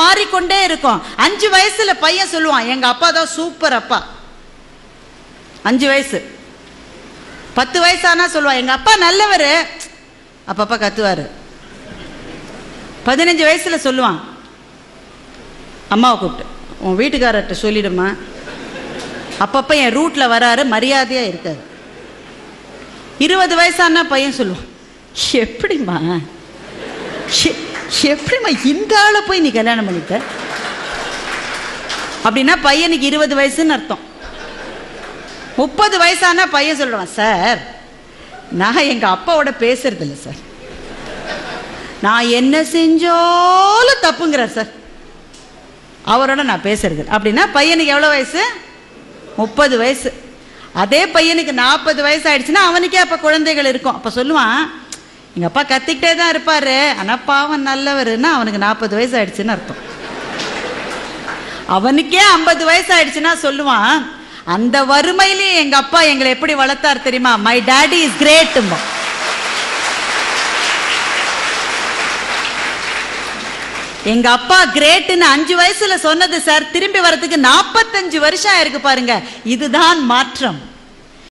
மாறிக்கொண்டே இருக்கும். 5 வயசுல பையன் சொல்லுவான், எங்க அப்பா தான் சூப்பர் அப்பா. 5 வயசு. 10 வயசானா சொல்லுவான், எங்க அப்பா நல்லவர், அப்பப்பா கத்துவாரு. 15 வயசுல சொல்லுவான், அம்மாவை கூப்பிட்டு, உன் வீட்டுக்காரர்கிட்ட சொல்லிடுமா, அப்பப்ப என் ரூட்ல வராரு, மரியாதையா இருக்காரு. 20 வயசானா பையன் சொல்லுவான், எப்படிம்மா இந்த ஆளை போய் நீ கல்யாணம் பண்ணிட்ட? அப்படின்னா பையனுக்கு 20 வயசுன்னு அர்த்தம். 30 வயசானா பையன் சொல்றான், சார் நான் எங்க அப்பாவோட பேசுறது இல்லை சார், நான் என்ன செஞ்சாலும் தப்புங்கிறார் சார், அவரோட நான் பேசுறது. அப்படின்னா பையனுக்கு எவ்வளவு வயசு? 30 வயசு. அதே பையனுக்கு 40 வயசு ஆயிடுச்சுன்னா அவனுக்கே அப்ப குழந்தைகள் இருக்கும். அப்ப சொல்லுவான், எங்க அப்பா கத்திக்கிட்டே தான் இருப்பாரு, ஆனா பாவம் நல்லவருன்னா அவனுக்கு 40 வயசு ஆயிடுச்சுன்னு அர்த்தம். அவனுக்கே 50 வயசு ஆயிடுச்சுன்னா சொல்லுவான், அந்த வறுமையிலே எங்க அப்பா எங்களை எப்படி வளர்த்தார் தெரியுமா, மை டாடி இஸ் கிரேட். எங்க அப்பா கிரேட்னு 5 வயசுல சொன்னது சார், திரும்பி வரதுக்கு 45 வருஷம் ஆயிருக்கு பாருங்க. இதுதான் மாற்றம்.